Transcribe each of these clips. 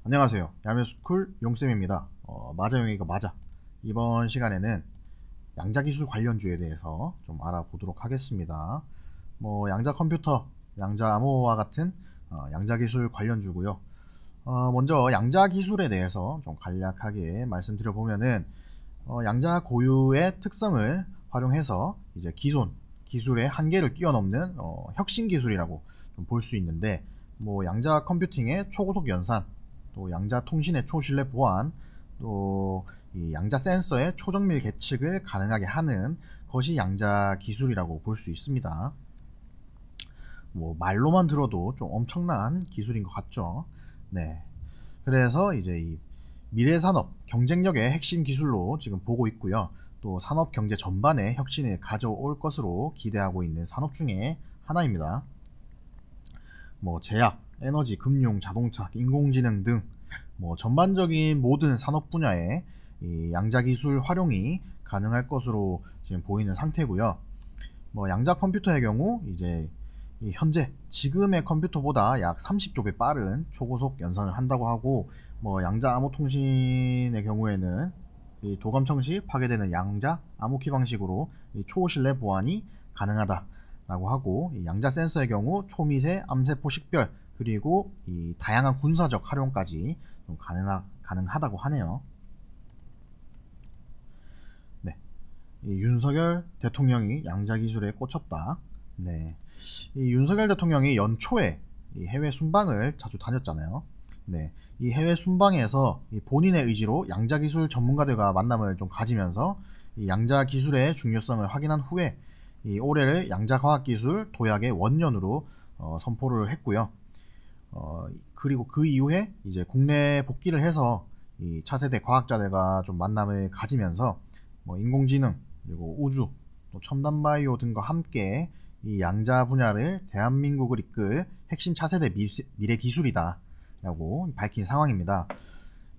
안녕하세요. 야매스쿨 용쌤입니다. 맞아용이가 맞아. 이번 시간에는 양자기술 관련주에 대해서 좀 알아보도록 하겠습니다. 양자 컴퓨터, 양자 암호와 같은 양자기술 관련주고요. 먼저 양자기술에 대해서 좀 간략하게 말씀드려 보면은 양자 고유의 특성을 활용해서 이제 기존 기술의 한계를 뛰어넘는 혁신 기술이라고 볼 수 있는데, 양자 컴퓨팅의 초고속 연산, 또 양자 통신의 초신뢰 보안, 또 이 양자 센서의 초정밀 계측을 가능하게 하는 것이 양자 기술이라고 볼 수 있습니다. 말로만 들어도 좀 엄청난 기술인 것 같죠. 네. 그래서 이제 이 미래 산업 경쟁력의 핵심 기술로 지금 보고 있고요. 또 산업 경제 전반에 혁신을 가져올 것으로 기대하고 있는 산업 중에 하나입니다. 제약, 에너지, 금융, 자동차, 인공지능 등 전반적인 모든 산업 분야에 이 양자 기술 활용이 가능할 것으로 지금 보이는 상태고요. 양자 컴퓨터의 경우 이제 현재 지금의 컴퓨터보다 약 30조 배 빠른 초고속 연산을 한다고 하고, 양자 암호 통신의 경우에는 이 도감청 시 파괴되는 양자 암호키 방식으로 이 초신뢰 보안이 가능하다라고 하고, 이 양자 센서의 경우 초미세 암세포 식별 그리고 이 다양한 군사적 활용까지 좀 가능하다고 하네요. 네, 이 윤석열 대통령이 양자 기술에 꽂혔다. 네, 이 윤석열 대통령이 연초에 이 해외 순방을 자주 다녔잖아요. 네, 이 해외 순방에서 이 본인의 의지로 양자 기술 전문가들과 만남을 좀 가지면서 이 양자 기술의 중요성을 확인한 후에 이 올해를 양자 과학기술 도약의 원년으로 선포를 했고요. 그리고 그 이후에 이제 국내 복귀를 해서 이 차세대 과학자들과 좀 만남을 가지면서 인공지능 그리고 우주 또 첨단 바이오 등과 함께 이 양자 분야를 대한민국을 이끌 핵심 차세대 미래 기술이다 라고 밝힌 상황입니다.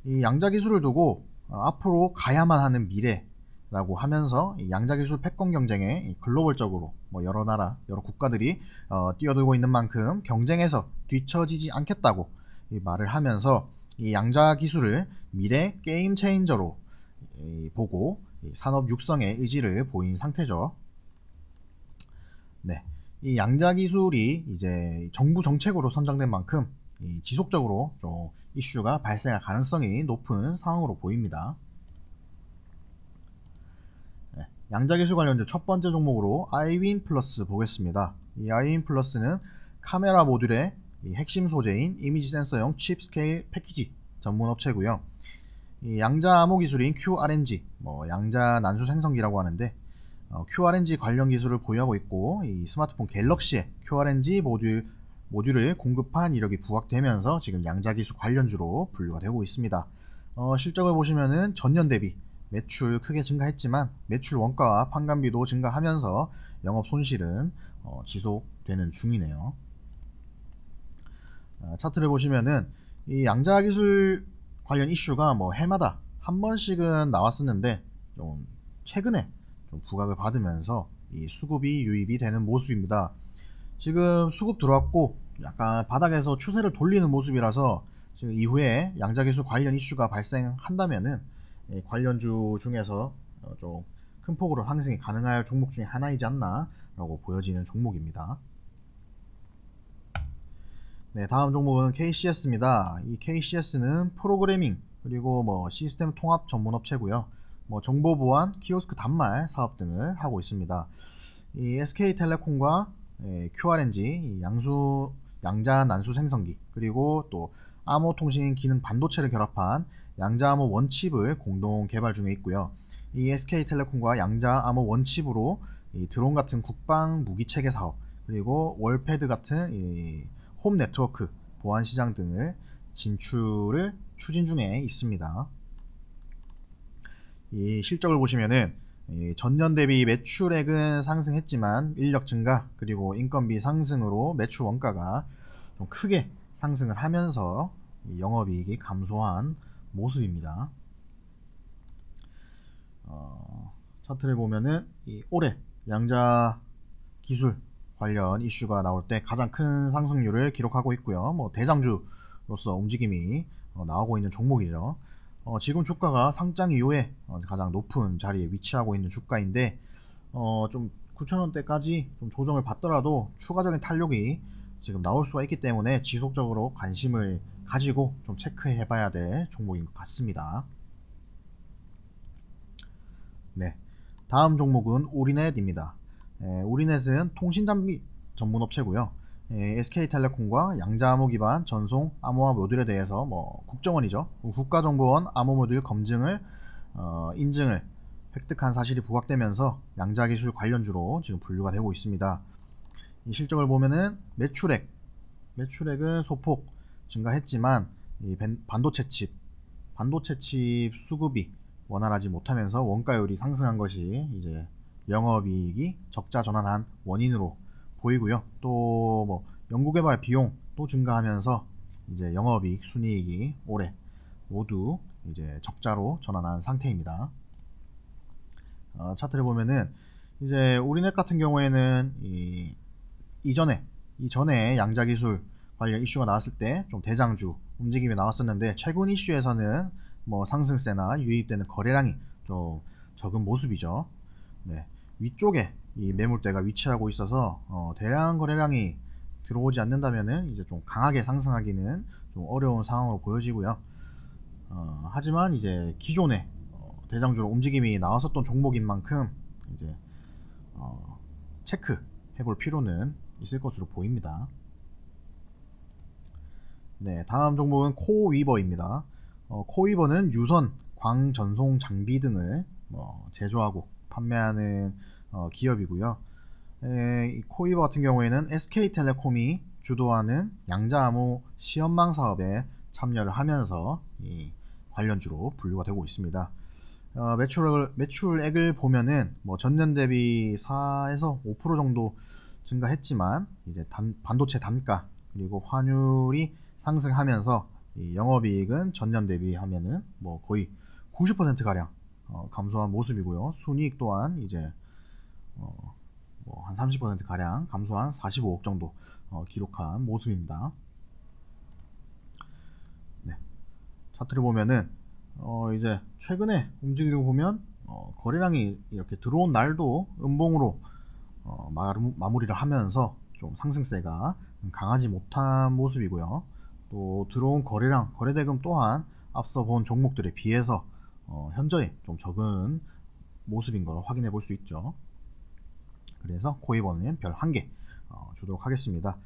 이 양자 기술을 두고 앞으로 가야만 하는 미래라고 하면서 이 양자 기술 패권 경쟁에 글로벌적으로 여러 나라 여러 국가들이 뛰어들고 있는 만큼 경쟁에서 뒤처지지 않겠다고 이 말을 하면서 이 양자 기술을 미래 게임 체인저로 보고 산업 육성의 의지를 보인 상태죠. 네, 이 양자 기술이 이제 정부 정책으로 선정된 만큼 지속적으로 좀 이슈가 발생할 가능성이 높은 상황으로 보입니다. 네, 양자 기술 관련주 첫 번째 종목으로 아이윈 플러스 보겠습니다. 이 아이윈 플러스는 카메라 모듈의 핵심 소재인 이미지 센서용 칩 스케일 패키지 전문 업체고요. 이 양자 암호 기술인 QRNG, 양자 난수 생성기라고 하는데, QRNG 관련 기술을 보유하고 있고, 이 스마트폰 갤럭시에 QRNG 모듈을 공급한 이력이 부각되면서 지금 양자 기술 관련주로 분류가 되고 있습니다. 실적을 보시면은 전년 대비 매출 크게 증가했지만 매출 원가와 판관비도 증가하면서 영업 손실은 지속되는 중이네요. 차트를 보시면은 이 양자 기술 관련 이슈가 해마다 한 번씩은 나왔었는데 좀 최근에 좀 부각을 받으면서 이 수급이 유입이 되는 모습입니다. 지금 수급 들어왔고 약간 바닥에서 추세를 돌리는 모습이라서 지금 이후에 양자기술 관련 이슈가 발생한다면은 관련주 중에서 좀 큰 폭으로 상승이 가능할 종목 중에 하나이지 않나 라고 보여지는 종목입니다. 네, 다음 종목은 KCS입니다. 이 KCS는 프로그래밍 그리고 시스템 통합 전문 업체고요. 정보 보안, 키오스크 단말 사업 등을 하고 있습니다. 이 SK텔레콤과 QRNG 양자 난수 생성기 그리고 또 암호 통신 기능 반도체를 결합한 양자 암호 원칩을 공동 개발 중에 있고요. 이 SK텔레콤과 양자 암호 원칩으로 이 드론 같은 국방 무기 체계 사업 그리고 월패드 같은 이 홈 네트워크 보안 시장 등을 진출을 추진 중에 있습니다. 이 실적을 보시면은 전년 대비 매출액은 상승했지만 인력 증가 그리고 인건비 상승으로 매출 원가가 좀 크게 상승을 하면서 영업이익이 감소한 모습입니다. 차트를 보면은 올해 양자 기술 관련 이슈가 나올 때 가장 큰 상승률을 기록하고 있고요. 대장주로서 움직임이 나오고 있는 종목이죠. 지금 주가가 상장 이후에 가장 높은 자리에 위치하고 있는 주가인데 좀 9,000원대까지 좀 조정을 받더라도 추가적인 탄력이 지금 나올 수가 있기 때문에 지속적으로 관심을 가지고 좀 체크해 봐야 될 종목인 것 같습니다. 네, 다음 종목은 우리넷입니다. 우리넷은 통신장비 전문 업체고요. SK텔레콤과 양자암호 기반 전송 암호화 모듈에 대해서 국정원이죠. 국가정보원 암호 모듈 검증을 인증을 획득한 사실이 부각되면서 양자기술 관련주로 지금 분류가 되고 있습니다. 이 실적을 보면은 매출액은 소폭 증가했지만 이 반도체 칩 수급이 원활하지 못하면서 원가율이 상승한 것이 이제 영업이익이 적자 전환한 원인으로 보이고요. 또 연구개발 비용도 증가하면서 이제 영업이익, 순이익이 올해 모두 이제 적자로 전환한 상태입니다. 차트를 보면은 이제 우리넷 같은 경우에는 이전에 양자기술 관련 이슈가 나왔을 때 좀 대장주 움직임이 나왔었는데 최근 이슈에서는 상승세나 유입되는 거래량이 좀 적은 모습이죠. 네, 위쪽에 이 매물대가 위치하고 있어서 대량 거래량이 들어오지 않는다면은 이제 좀 강하게 상승하기는 좀 어려운 상황으로 보여지고요. 하지만 이제 기존에 대장주로 움직임이 나왔었던 종목인 만큼 이제 체크 해볼 필요는 있을 것으로 보입니다. 네, 다음 종목은 코위버입니다. 코위버는 유선, 광전송 장비 등을 제조하고 판매하는 기업이고요. 이 코위버 같은 경우에는 SK텔레콤이 주도하는 양자암호 시험망 사업에 참여를 하면서 이 관련주로 분류가 되고 있습니다. 매출액을 보면은 전년 대비 4에서 5% 정도 증가했지만 이제 반도체 단가 그리고 환율이 상승하면서 이 영업이익은 전년 대비하면은 거의 90% 가량 감소한 모습이고요. 순이익 또한 이제 한 30% 가량 감소한 45억 정도 기록한 모습입니다. 네. 차트를 보면은 이제 최근에 움직임을 보면 거래량이 이렇게 들어온 날도 음봉으로 마무리를 하면서 좀 상승세가 강하지 못한 모습이고요. 또 들어온 거래량, 거래대금 또한 앞서 본 종목들에 비해서 현저히 좀 적은 모습인 걸 확인해 볼 수 있죠. 그래서 코이버는 별 1개 주도록 하겠습니다.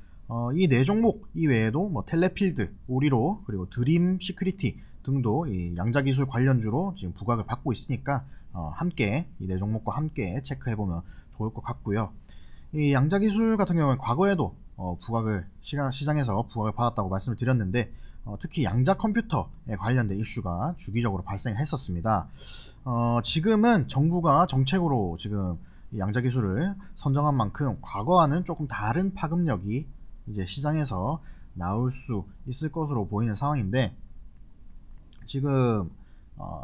이 네 종목 이외에도 텔레필드, 우리로 그리고 드림 시큐리티 등도 이 양자기술 관련주로 지금 부각을 받고 있으니까 함께 이 네 종목과 함께 체크해 보면 좋을 것 같고요. 이 양자기술 같은 경우는 과거에도 시장에서 부각을 받았다고 말씀을 드렸는데 특히 양자 컴퓨터에 관련된 이슈가 주기적으로 발생했었습니다. 지금은 정부가 정책으로 지금 이 양자기술을 선정한 만큼 과거와는 조금 다른 파급력이 이제 시장에서 나올 수 있을 것으로 보이는 상황인데 지금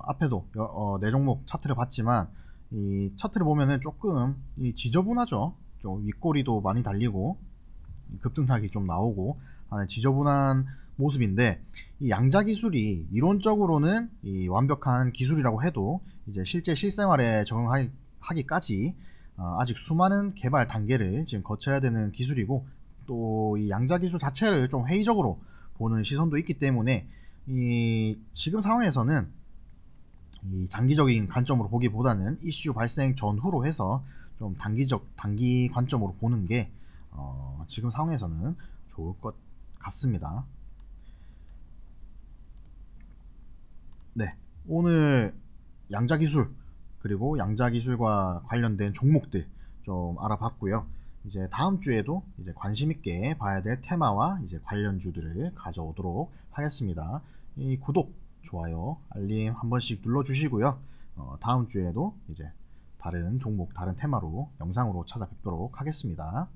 앞에도 네 종목 차트를 봤지만 이 차트를 보면은 조금 지저분하죠. 좀 윗꼬리도 많이 달리고 급등락이 좀 나오고 지저분한 모습인데 이 양자 기술이 이론적으로는 이 완벽한 기술이라고 해도 이제 실제 실생활에 적응하기까지 아직 수많은 개발 단계를 지금 거쳐야 되는 기술이고 또 이 양자 기술 자체를 좀 회의적으로 보는 시선도 있기 때문에 이 지금 상황에서는 이 장기적인 관점으로 보기보다는 이슈 발생 전후로 해서 좀 단기 관점으로 보는 게 지금 상황에서는 좋을 것 같습니다. 네, 오늘 양자기술 그리고 양자기술과 관련된 종목들 좀 알아봤고요. 이제 다음 주에도 이제 관심 있게 봐야 될 테마와 이제 관련주들을 가져오도록 하겠습니다. 이 구독, 좋아요, 알림 한 번씩 눌러주시고요. 다음 주에도 이제 다른 종목, 다른 테마로 영상으로 찾아뵙도록 하겠습니다.